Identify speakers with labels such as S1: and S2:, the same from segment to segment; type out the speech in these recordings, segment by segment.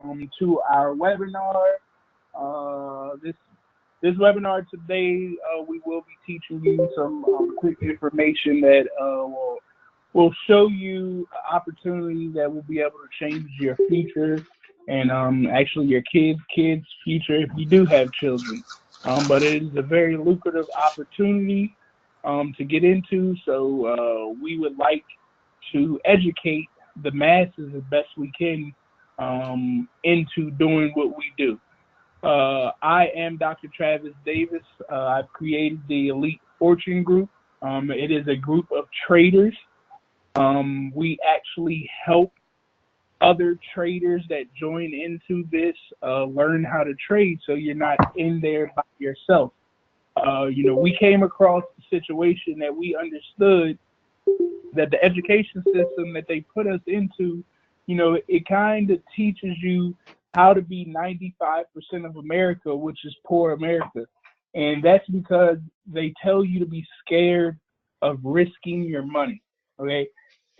S1: to our webinar. This webinar today, we will be teaching you some quick information that will show you opportunities that will be able to change your future and actually your kids' future if you do have children. But it is a very lucrative opportunity to get into, so we would like to educate the masses as best we can into doing what we do. I am Dr. Travis Davis. I've created the Elite Fortune Group. It is a group of traders. We actually help other traders that join into this learn how to trade, so you're not in there by yourself. We came across the situation that we understood that the education system that they put us into, it kind of teaches you how to be 95% of America, which is poor America. And that's because they tell you to be scared of risking your money, okay?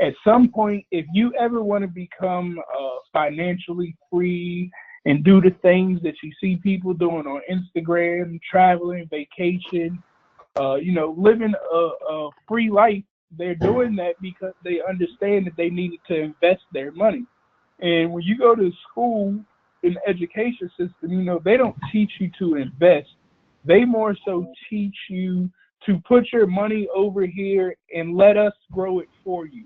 S1: At some point, if you ever want to become financially free and do the things that you see people doing on Instagram, traveling, vacation, living a free life, they're doing that because they understand that they needed to invest their money. And when you go to school in the education system, they don't teach you to invest. They more so teach you to put your money over here and let us grow it for you.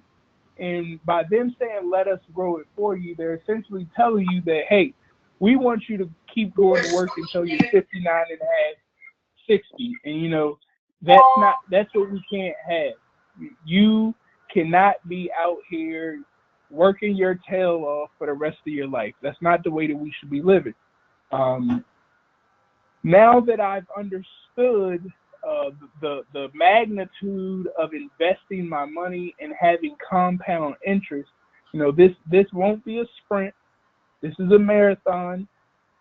S1: And by them saying, let us grow it for you, they're essentially telling you that, hey, we want you to keep going to work until you're 59 and a half, 60. And, that's what we can't have. You cannot be out here working your tail off for the rest of your life. That's not the way that we should be living. Now that I've understood the magnitude of investing my money and having compound interest, this won't be a sprint. This is a marathon.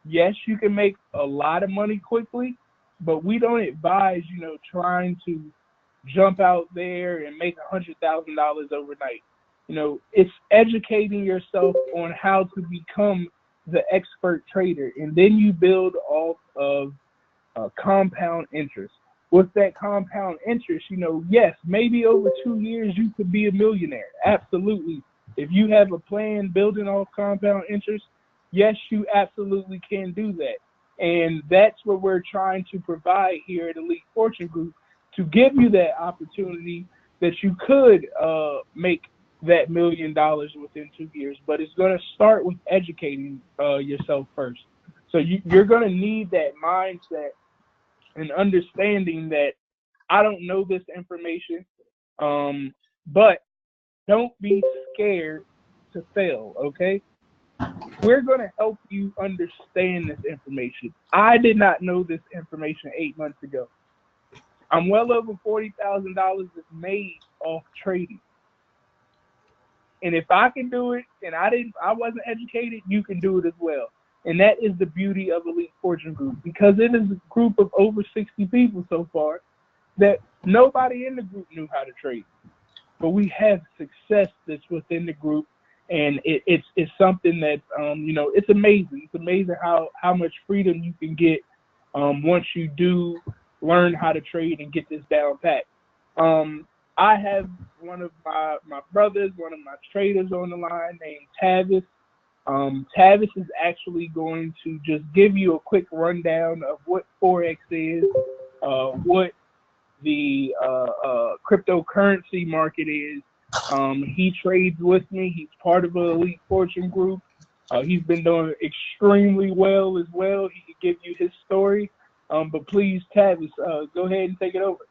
S1: Yes, you can make a lot of money quickly, but we don't advise, trying to jump out there and make $100,000 overnight. It's educating yourself on how to become the expert trader, and then you build off of compound interest. With that compound interest, yes, maybe over 2 years you could be a millionaire. Absolutely. If you have a plan building off compound interest, yes, you absolutely can do that. And that's what we're trying to provide here at Elite Fortune Group, to give you that opportunity that you could make that $1 million within 2 years. But it's going to start with educating yourself first. So you're going to need that mindset and understanding that I don't know this information, but don't be scared to fail, okay? We're going to help you understand this information. I did not know this information 8 months ago. I'm well over $40,000 that's made off trading. And if I can do it and I wasn't educated, you can do it as well. And that is the beauty of Elite Fortune Group, because it is a group of over 60 people so far that nobody in the group knew how to trade. But we have success that's within the group, and it's something that, it's amazing. It's amazing how much freedom you can get once you do learn how to trade and get this down pat. I have one of my brothers, one of my traders on the line named Tavis. Tavis is actually going to just give you a quick rundown of what Forex is, what the cryptocurrency market is. He trades with me. He's part of the Elite Fortune Group. He's been doing extremely well as well. He can give you his story. But please, Tavis, go ahead and take it over.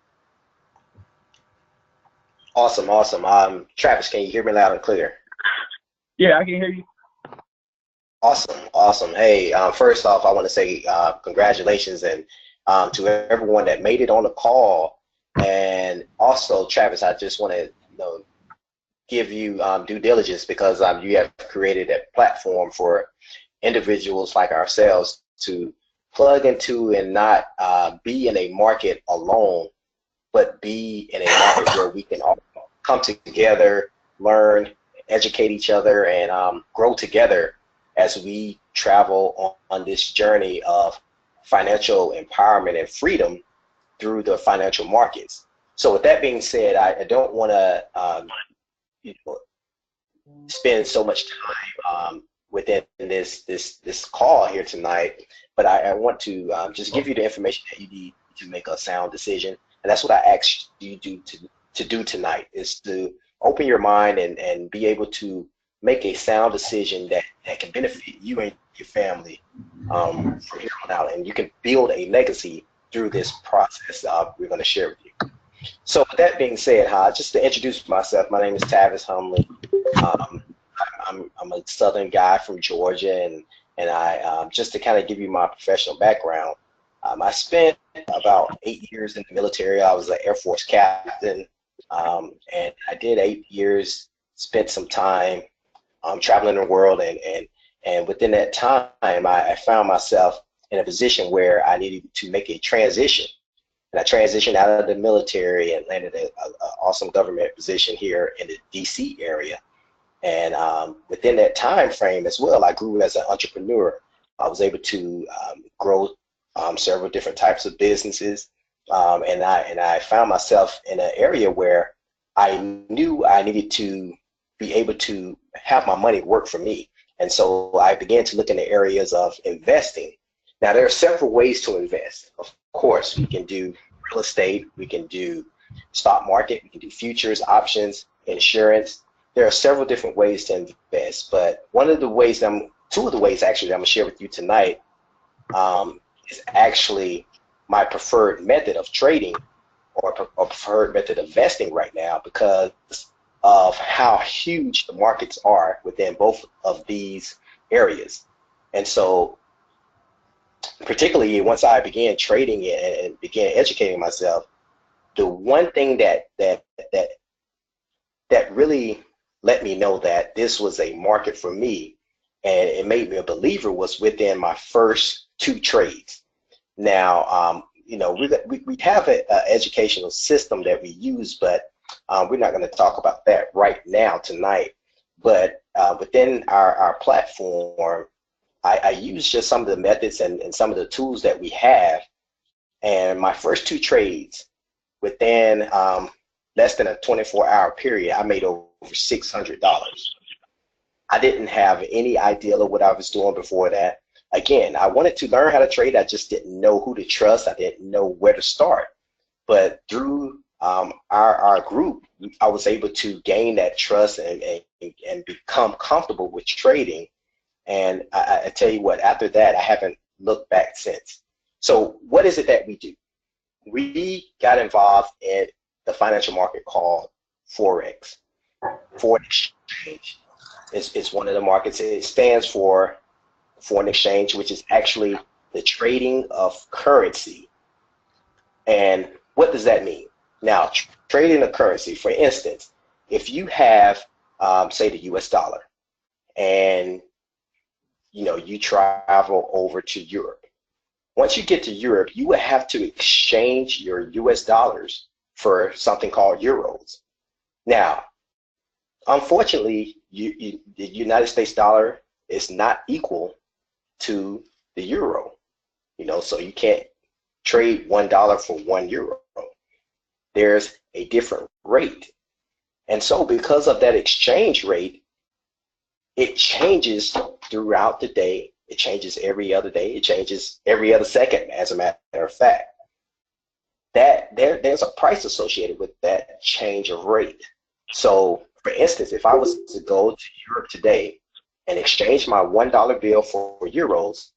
S2: Awesome. Travis, can you hear me loud and clear?
S1: Yeah, I can hear you.
S2: Awesome. Hey, first off, I want to say congratulations and to everyone that made it on the call. And also, Travis, I just want to give you due diligence, because you have created a platform for individuals like ourselves to plug into and not be in a market alone, but be in a market where we can all come together, learn, educate each other, and grow together as we travel on this journey of financial empowerment and freedom through the financial markets. So with that being said, I don't want to you know, spend so much time within this call here tonight, but I want to just give you the information that you need to make a sound decision, and that's what I asked you to do tonight, is to open your mind and be able to make a sound decision that can benefit you and your family from here on out, and you can build a legacy through this process we're going to share with you. So with that being said, just to introduce myself, my name is Tavis Humley. I'm a Southern guy from Georgia, and I just to kind of give you my professional background, I spent about 8 years in the military. I was an Air Force captain, and I did 8 years, spent some time traveling the world, and within that time, I found myself in a position where I needed to make a transition. And I transitioned out of the military and landed an awesome government position here in the DC area. And within that time frame as well, I grew as an entrepreneur. I was able to grow several different types of businesses, and I found myself in an area where I knew I needed to be able to have my money work for me. And so I began to look in the areas of investing. Now, there are several ways to invest. Of course, we can do real estate, we can do stock market, we can do futures, options, insurance. There are several different ways to invest, but two of the ways actually that I'm gonna share with you tonight is actually my preferred method of trading, or preferred method of investing right now, because of how huge the markets are within both of these areas. And so particularly once I began trading and began educating myself, the one thing that really let me know that this was a market for me, and it made me a believer, was within my first 2 trades. Now, you know, we have an educational system that we use, but we're not going to talk about that right now tonight. But within our platform, I use just some of the methods and some of the tools that we have. And my first 2 trades, within less than a 24-hour period, I made over $600. I didn't have any idea of what I was doing before that. Again, I wanted to learn how to trade. I just didn't know who to trust. I didn't know where to start. But through our group, I was able to gain that trust and become comfortable with trading. And I tell you what, after that, I haven't looked back since. So what is it that we do? We got involved in the financial market called Forex, foreign exchange. It's one of the markets. It stands for foreign exchange, which is actually the trading of currency. And what does that mean? Now, trading a currency, for instance, if you have, say, the US dollar, and you know, you travel over to Europe. Once you get to Europe, you will have to exchange your US dollars for something called euros. Now, unfortunately, the United States dollar is not equal to the euro, you know, so you can't trade $1 for €1. There's a different rate. And so because of that exchange rate, it changes throughout the day. It changes every other day. It changes every other second, as a matter of fact. There's a price associated with that change of rate. So, for instance, if I was to go to Europe today and exchange my $1 bill for euros,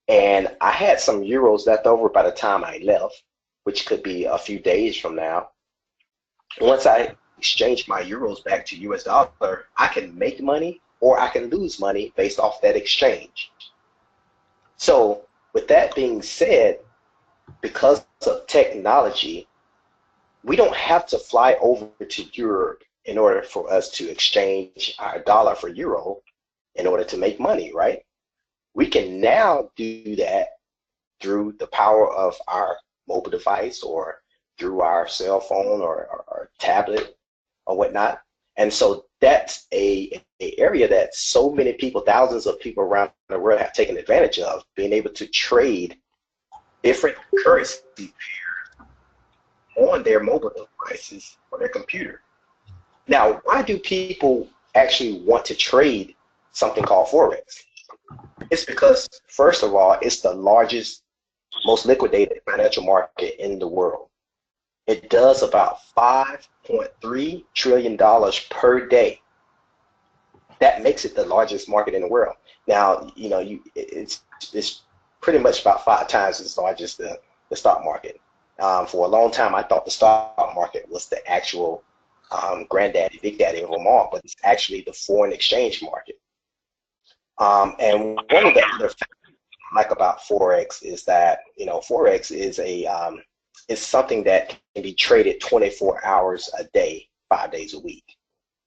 S2: and I had some euros left over by the time I left, which could be a few days from now, once I exchange my euros back to US dollar, I can make money or I can lose money based off that exchange. So with that being said, because of technology, we don't have to fly over to Europe in order for us to exchange our dollar for euro in order to make money, right? We can now do that through the power of our mobile device or through our cell phone or tablet or whatnot. And so that's a area that so many people, thousands of people around the world have taken advantage of, being able to trade different currency pairs on their mobile devices or their computer. Now, why do people actually want to trade something called Forex? It's because, first of all, it's the largest, most liquidated financial market in the world. It does about $5.3 trillion per day. That makes it the largest market in the world. Now, you know, it's pretty much about 5 times as large as the stock market. For a long time, I thought the stock market was the actual granddaddy, big daddy of them all, but it's actually the foreign exchange market. And one of the other factors I like about Forex is that, you know, Forex is is something that can be traded 24 hours a day, 5 days a week.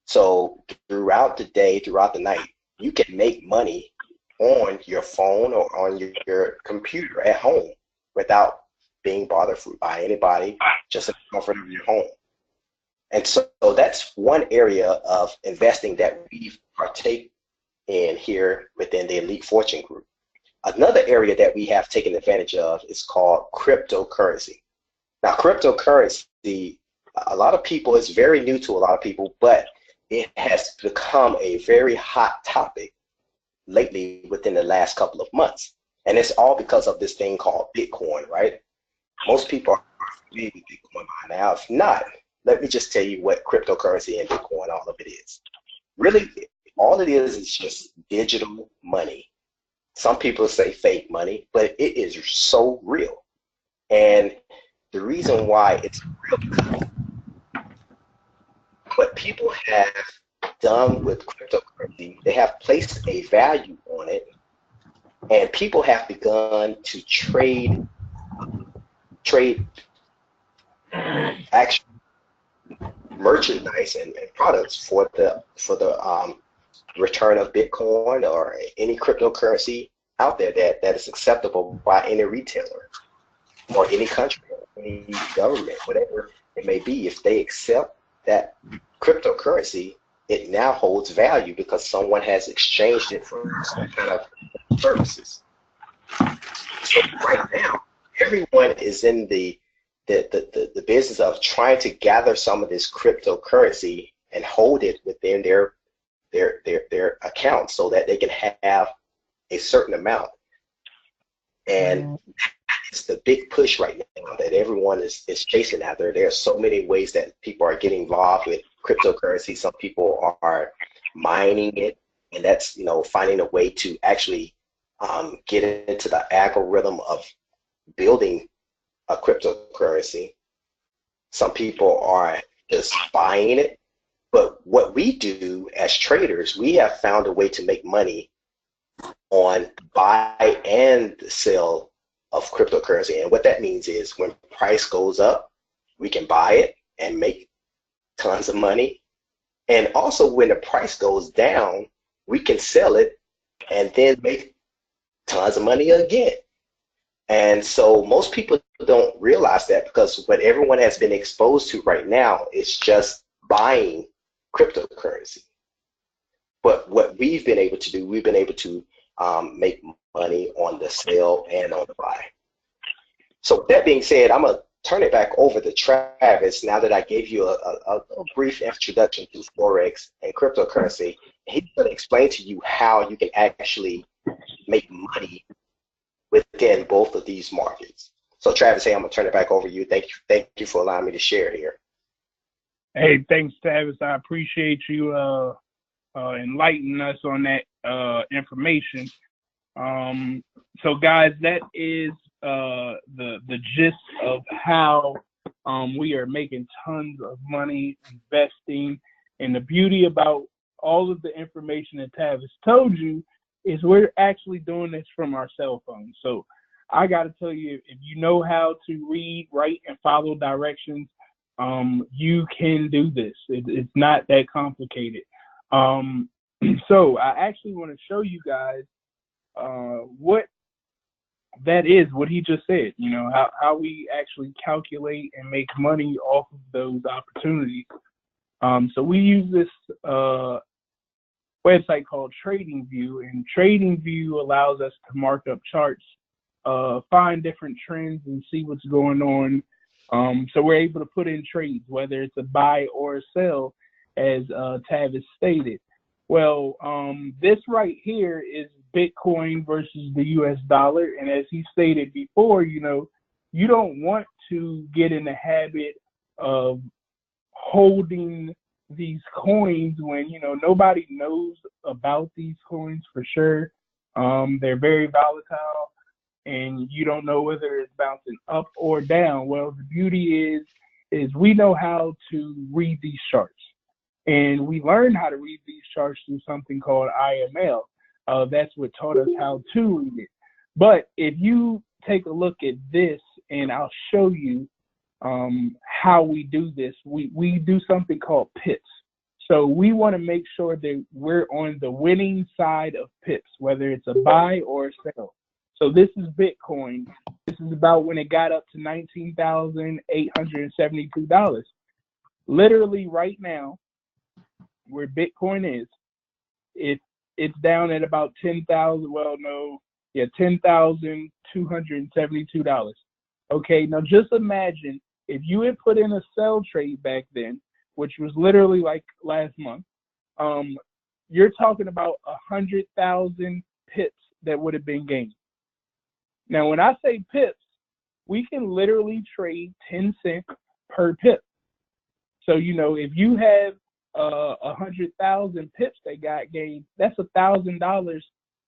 S2: So throughout the day, throughout the night, you can make money on your phone or on your computer at home without being bothered by anybody, just in the comfort of your home. And so that's one area of investing that we partake in here within the Elite Fortune Group. Another area that we have taken advantage of is called cryptocurrency. Now, cryptocurrency, a lot of people, it's very new to a lot of people, but it has become a very hot topic lately within the last couple of months. And it's all because of this thing called Bitcoin, right? Most people are familiar with Bitcoin by now. If not, let me just tell you what cryptocurrency and Bitcoin, all of it is. Really, all it is just digital money. Some people say fake money, but it is so real. And the reason why it's real because what people have done with cryptocurrency, they have placed a value on it, and people have begun to trade actual merchandise and products for the return of Bitcoin or any cryptocurrency out there that is acceptable by any retailer or any country, any government, whatever it may be. If they accept that cryptocurrency, it now holds value because someone has exchanged it for some kind of services. So right now, everyone is in the business of trying to gather some of this cryptocurrency and hold it within their accounts so that they can have a certain amount. And it's the big push right now that everyone is chasing after. There are so many ways that people are getting involved with cryptocurrency. Some people are mining it, and that's, you know, finding a way to actually get into the algorithm of building a cryptocurrency. Some people are just buying it. But what we do as traders, we have found a way to make money on buy and sell of cryptocurrency. And what that means is when price goes up, we can buy it and make tons of money. And also when the price goes down, we can sell it and then make tons of money again. And so most people don't realize that, because what everyone has been exposed to right now is just buying cryptocurrency. But what we've been able to do, we've been able to make money on the sale and on the buy. So with that being said, I'm going to turn it back over to Travis now that I gave you a brief introduction to Forex and cryptocurrency. He's going to explain to you how you can actually make money within both of these markets. So Travis, hey, I'm going to turn it back over to you. Thank you for allowing me to share here.
S1: Hey, thanks, Travis. I appreciate you enlightening us on that information. So, guys, that is the gist of how we are making tons of money investing. And the beauty about all of the information that Travis told you is we're actually doing this from our cell phones. So I got to tell you, if you know how to read, write, and follow directions, you can do this. It's not that complicated. So I actually want to show you guys what that is, what he just said, you know, how we actually calculate and make money off of those opportunities. So we use this website called TradingView, and TradingView allows us to mark up charts, find different trends, and see what's going on. So we're able to put in trades, whether it's a buy or a sell, as Tavis stated. Well, this right here is Bitcoin versus the US dollar. And as he stated before, you don't want to get in the habit of holding these coins when, nobody knows about these coins for sure. They're very volatile, and you don't know whether it's bouncing up or down. Well, the beauty is we know how to read these charts. And we learned how to read these charts through something called IML. That's what taught us how to read it. But if you take a look at this, and I'll show you how we do this, we do something called pips. So we want to make sure that we're on the winning side of pips, whether it's a buy or a sell. So this is Bitcoin. This is about when it got up to $19,872. Literally right now, where Bitcoin is, it's down at about $10,272. Okay, now just imagine if you had put in a sell trade back then, which was literally like last month, you're talking about 100,000 pips that would have been gained. Now, when I say pips, we can literally trade 10 cents per pip. So, if you have 100,000 pips that got gained, that's $1,000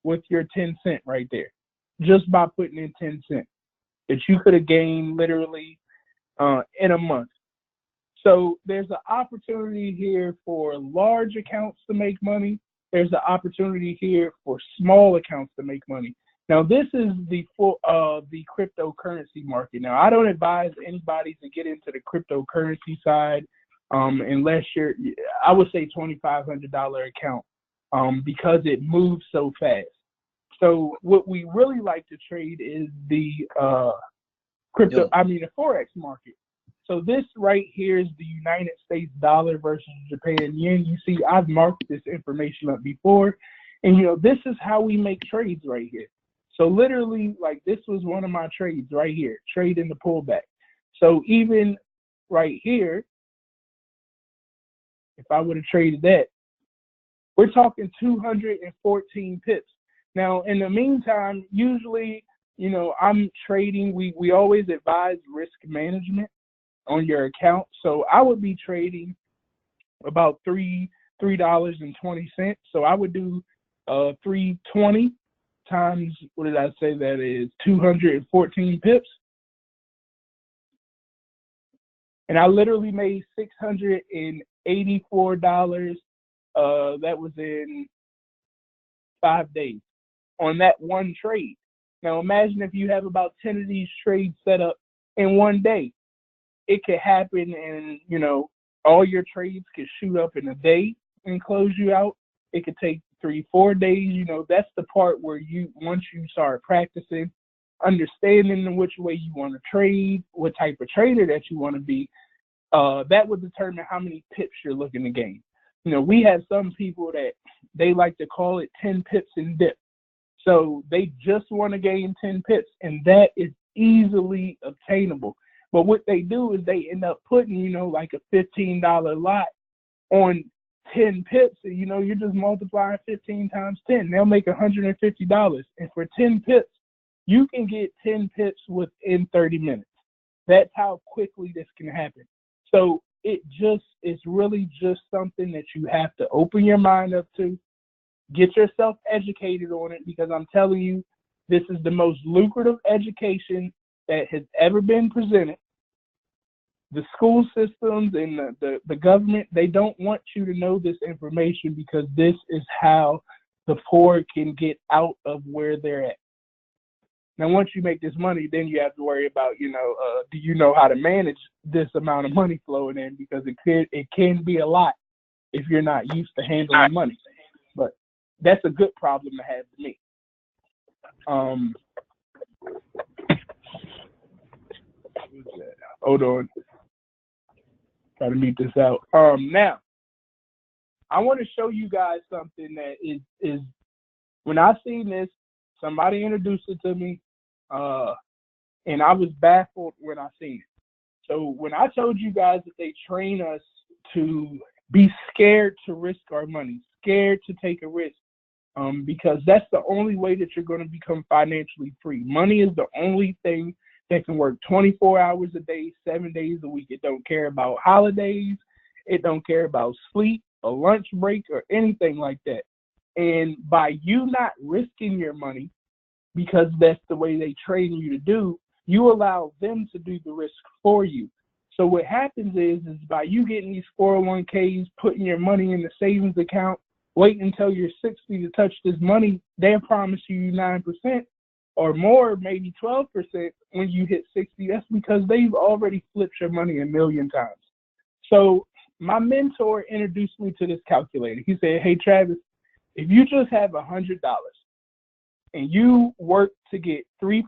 S1: with your 10 cent right there, just by putting in 10 cents that you could have gained literally in a month. So there's an opportunity here for large accounts to make money. There's an opportunity here for small accounts to make money. Now, this is the cryptocurrency market. Now, I don't advise anybody to get into the cryptocurrency side unless I would say $2,500 account because it moves so fast. So what we really like to trade is the Forex market. So this right here is the United States dollar versus Japan yen. You see, I've marked this information up before, and this is how we make trades right here. So literally, like, this was one of my trades right here, trade in the pullback. So even right here, if I would have traded that, we're talking 214 pips. Now, in the meantime, usually, I'm trading. We always advise risk management on your account. So I would be trading about $3.20. So I would do 320 times, what did I say that is, 214 pips. And I literally made $684. That was in 5 days on that one trade. Now imagine if you have about 10 of these trades set up in one day. It could happen, and all your trades could shoot up in a day and close you out. It could take 3-4 days. That's the part where once you start practicing, understanding which way you want to trade, what type of trader that you want to be, that would determine how many pips you're looking to gain. We have some people that they like to call it 10 pips and dip. So they just want to gain 10 pips, and that is easily obtainable. But what they do is they end up putting, like a $15 lot on 10 pips. And, you're just multiplying 15 times 10. They'll make $150. And for 10 pips, you can get 10 pips within 30 minutes. That's how quickly this can happen. So it's really just something that you have to open your mind up to, get yourself educated on it, because I'm telling you, this is the most lucrative education that has ever been presented. The school systems and the government, they don't want you to know this information because this is how the poor can get out of where they're at. Now, once you make this money, then you have to worry about, do you know how to manage this amount of money flowing in? Because it can be a lot if you're not used to handling money. But that's a good problem to have to me. Hold on. Gotta mute this out. Now I want to show you guys something that is when I seen this, somebody introduced it to me, and I was baffled when I seen it. So when I told you guys that they train us to be scared to risk our money, scared to take a risk, because that's the only way that you're going to become financially free. Money is the only thing that can work 24 hours a day, 7 days a week. It don't care about holidays. It don't care about sleep, a lunch break, or anything like that. And by you not risking your money, because that's the way they train you to do, you allow them to do the risk for you. So what happens is by you getting these 401ks, putting your money in the savings account, waiting until you're 60 to touch this money, they'll promise you 9% or more, maybe 12% when you hit 60. That's because they've already flipped your money a million times. So my mentor introduced me to this calculator. He said, hey, Travis, if you just have $100 and you work to get 3%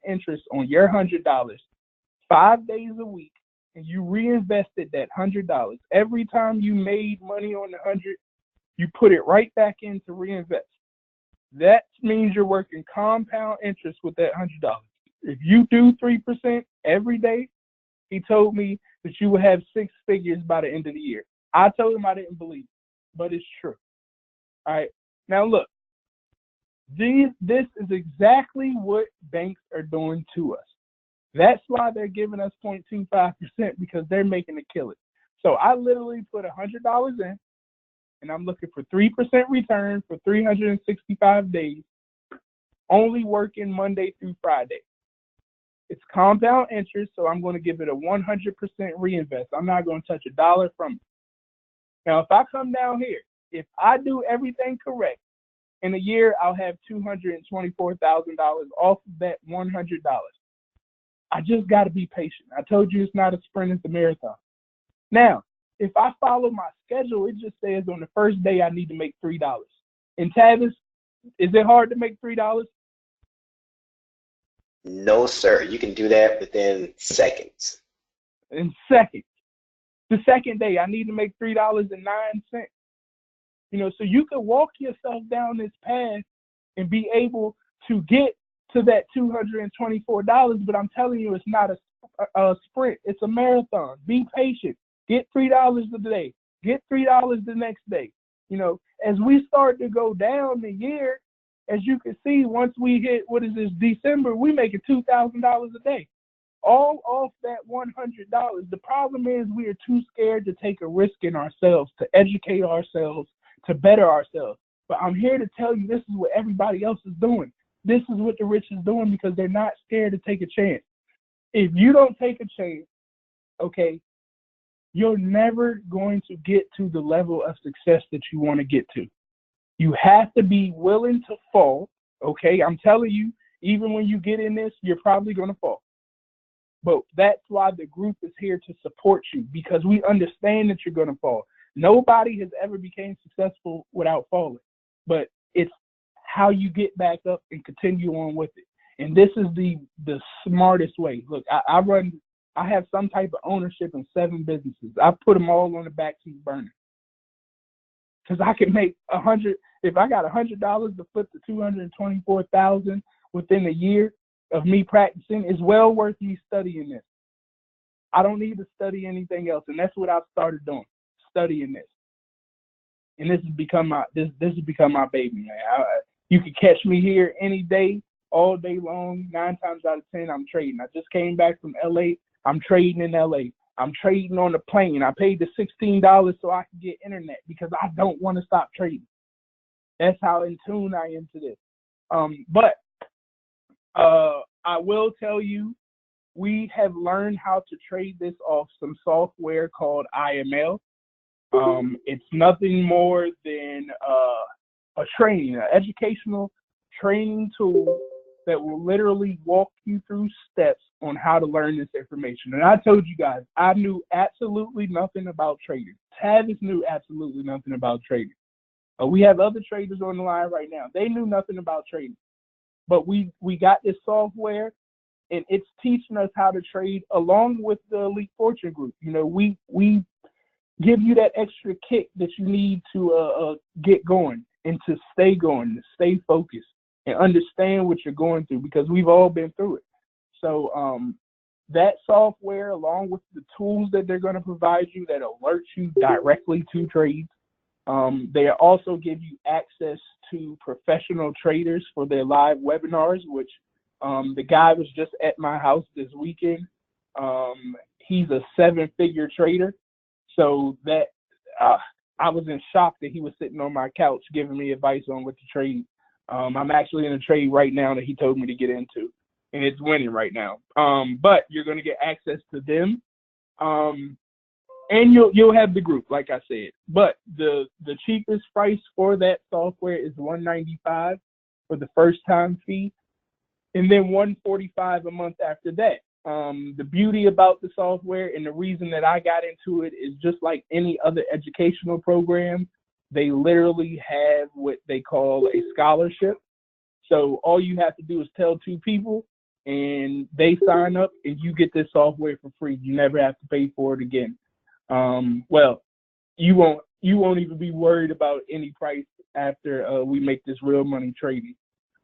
S1: interest on your $100 5 days a week, and you reinvested that $100, every time you made money on the 100, you put it right back in to reinvest. That means you're working compound interest with that $100. If you do 3% every day, he told me that you will have 6 figures by the end of the year. I told him I didn't believe it, but it's true. All right. Now look, this is exactly what banks are doing to us. That's why they're giving us 0.25%, because they're making a killing. So I literally put $100 in, and I'm looking for 3% return for 365 days, only working Monday through Friday. It's compound interest, so I'm going to give it a 100% reinvest. I'm not going to touch a dollar from it. Now, if I come down here, if I do everything correct, in a year, I'll have $224,000 off of that $100. I just got to be patient. I told you it's not a sprint, it's a marathon. Now, if I follow my schedule, it just says on the first day I need to make $3. And Tavis, is it hard to make $3?
S2: No, sir. You can do that within seconds.
S1: In seconds. The second day, I need to make $3.09. You know, so you can walk yourself down this path and be able to get to that $224, but I'm telling you, it's not a sprint. It's a marathon. Be patient. Get $3 a day. Get $3 the next day. You know, as we start to go down the year, as you can see, once we hit, what is this, December, we making $2,000 a day. All off that $100. The problem is we are too scared to take a risk in ourselves, to educate ourselves, to better ourselves. But I'm here to tell you, this is what everybody else is doing. This is what the rich is doing, because they're not scared to take a chance. If you don't take a chance, okay, you're never going to get to the level of success that you want to get to. You have to be willing to fall, okay? I'm telling you, even when you get in this, you're probably going to fall. But that's why the group is here to support you, because we understand that you're going to fall. Nobody has ever became successful without falling, but it's how you get back up and continue on with it. And this is the smartest way. Look, I have some type of ownership in 7 businesses. I put them all on the backseat burner, because I can make 100. If I got $100 to flip to 224,000 within a year of me practicing, it's well worth me studying this. I don't need to study anything else, and that's what I've started doing, studying this. And this has become my baby, man. You can catch me here any day, all day long. 9 times out of 10, I'm trading. I just came back from LA. I'm trading in LA. I'm trading on the plane. I paid the $16 so I can get internet, because I don't want to stop trading. That's how in tune I am to this. But I will tell you, we have learned how to trade this off some software called IML. It's nothing more than a training, an educational training tool that will literally walk you through steps on how to learn this information. And I told you guys, I knew absolutely nothing about trading. Tavis knew absolutely nothing about trading. We have other traders on the line right now. They knew nothing about trading. But we got this software, and it's teaching us how to trade along with the Elite Fortune Group. You know, we give you that extra kick that you need to get going and to stay going, to stay focused and understand what you're going through, because we've all been through it. So that software, along with the tools that they're going to provide you that alert you directly to trades, they also give you access to professional traders for their live webinars, which the guy was just at my house this weekend. He's a 7-figure trader. So that I was in shock that he was sitting on my couch giving me advice on what to trade. I'm actually in a trade right now that he told me to get into, and it's winning right now. But you're going to get access to them. And you'll have the group, like I said. But the cheapest price for that software is $195 for the first time fee, and then $145 a month after that. The beauty about the software and the reason that I got into it is just like any other educational program, they literally have what they call a scholarship. So all you have to do is tell 2 people and they sign up and you get this software for free. You never have to pay for it again. Well, you won't even be worried about any price after we make this real money trading.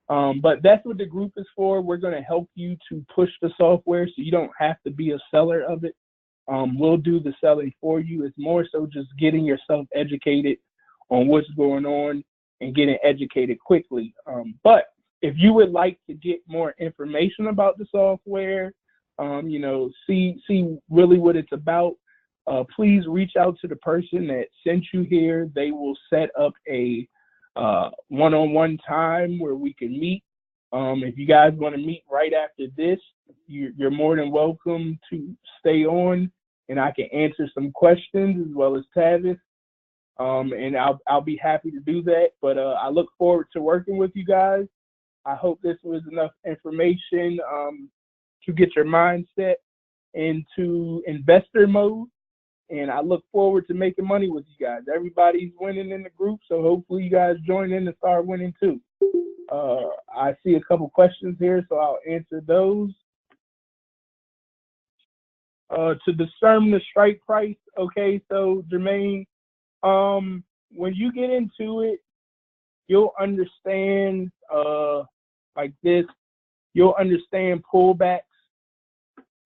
S1: But that's what the group is for. We're going to help you to push the software so you don't have to be a seller of it. We'll do the selling for you. It's more so just getting yourself educated on what's going on and getting educated quickly. But if you would like to get more information about the software, you know, see really what it's about, please reach out to the person that sent you here. They will set up a one-on-one time where we can meet. If you guys want to meet right after this, you're more than welcome to stay on, and I can answer some questions as well as Tavis. And I'll be happy to do that. But I look forward to working with you guys. I hope this was enough information to get your mindset into investor mode. And I look forward to making money with you guys. Everybody's winning in the group, so hopefully you guys join in and start winning too. I see a couple questions here, so I'll answer those. To discern the strike price, okay, so Jermaine, when you get into it, you'll understand like this. You'll understand pullbacks.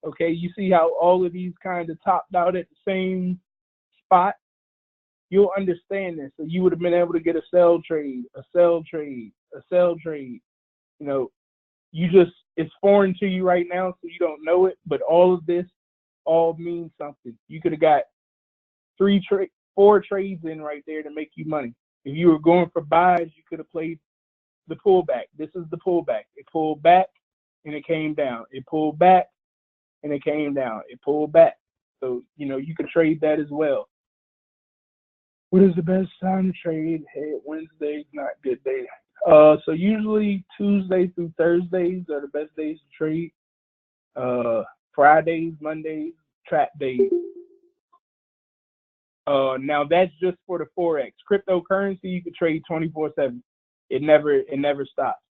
S1: Okay, you see how all of these kind of topped out at the same spot? You'll understand this. So you would have been able to get a sell trade, a sell trade, a sell trade. You know, it's foreign to you right now, so you don't know it, but all of this all means something. You could have got 4 trades in right there to make you money. If you were going for buys, you could have played the pullback. This is the pullback. It pulled back and it came down. It pulled back and it came down. It pulled back. So, you know, you can trade that as well. What is the best time to trade? Hey, Wednesday's not a good day. So usually Tuesdays through Thursdays are the best days to trade. Fridays, Mondays, trap days. Now that's just for the Forex. Cryptocurrency, you can trade 24/7. It never stops.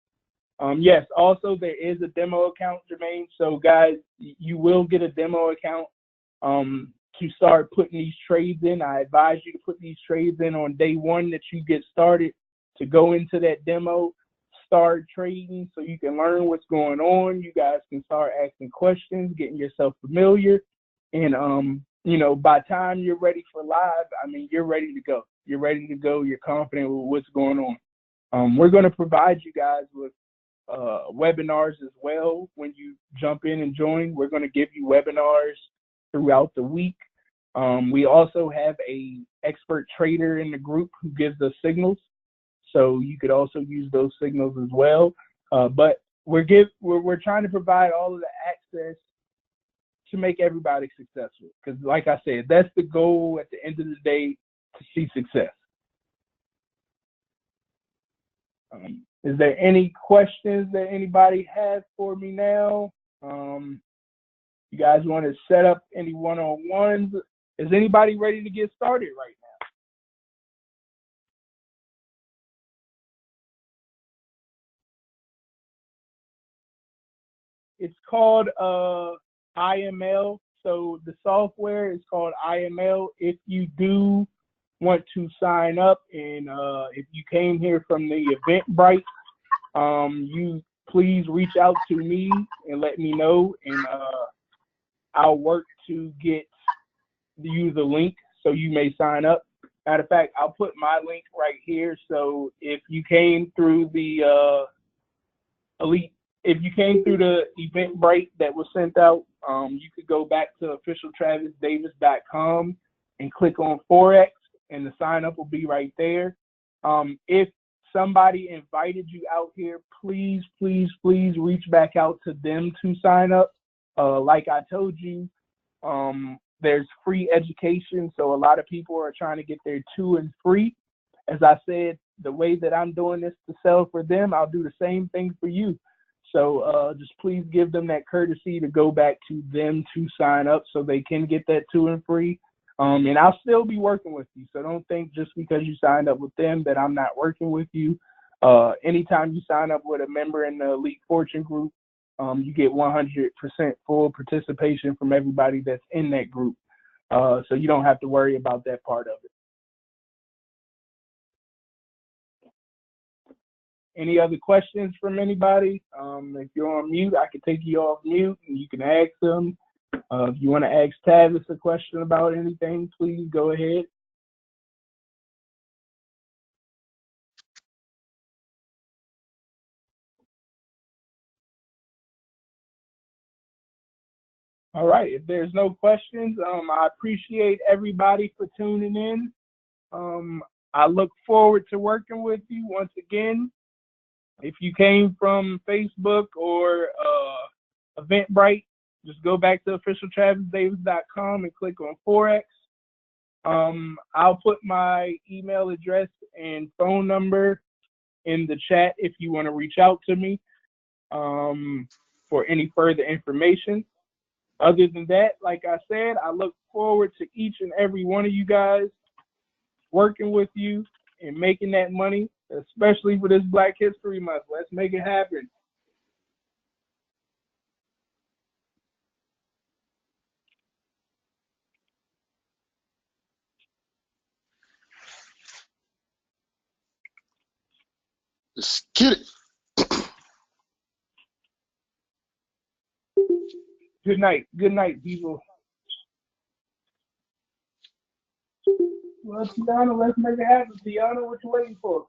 S1: Yes, also there is a demo account, Jermaine. So guys, you will get a demo account to start putting these trades in. I advise you to put these trades in on day 1 that you get started, to go into that demo, start trading so you can learn what's going on. You guys can start asking questions, getting yourself familiar, and you know, by the time you're ready for live, I mean, you're ready to go. You're ready to go. You're confident with what's going on. We're going to provide you guys with webinars as well. When you jump in and join, we're going to give you webinars throughout the week. We also have a expert trader in the group who gives us signals, so you could also use those signals as well. But we're trying to provide all of the access to make everybody successful, because like I said, that's the goal at the end of the day, to see success. Is there any questions that anybody has for me now? You guys want to set up any one-on-ones? Is anybody ready to get started right now? It's called IML. So the software is called IML. If you do want to sign up, and if you came here from the Eventbrite, you please reach out to me and let me know, and I'll work to get you the link so you may sign up. Matter of fact, I'll put my link right here. So if you came through the Elite, if you came through the Eventbrite that was sent out, you could go back to officialtravisdavis.com and click on Forex, and the sign up will be right there. If somebody invited you out here, please, please, please reach back out to them to sign up. Like I told you, there's free education, so a lot of people are trying to get their 2 and free. As I said, the way that I'm doing this to sell for them, I'll do the same thing for you. So just please give them that courtesy to go back to them to sign up so they can get that 2 and free. And I'll still be working with you. So don't think just because you signed up with them that I'm not working with you. Anytime you sign up with a member in the Elite Fortune group, you get 100% full participation from everybody that's in that group. So you don't have to worry about that part of it. Any other questions from anybody? If you're on mute, I can take you off mute and you can ask them. If you want to ask Tavis a question about anything, please go ahead. All right, if there's no questions, I appreciate everybody for tuning in. I look forward to working with you once again. If you came from Facebook or Eventbrite, just go back to officialtravisdavis.com and click on Forex. I'll put my email address and phone number in the chat if you want to reach out to me for any further information. Other than that, like I said, I look forward to each and every one of you guys working with you and making that money, especially for this Black History Month. Let's make it happen.
S3: Let's get it.
S1: Good night. Good night, people. Well, Tiana, let's make it happen. Tiana, what you waiting for?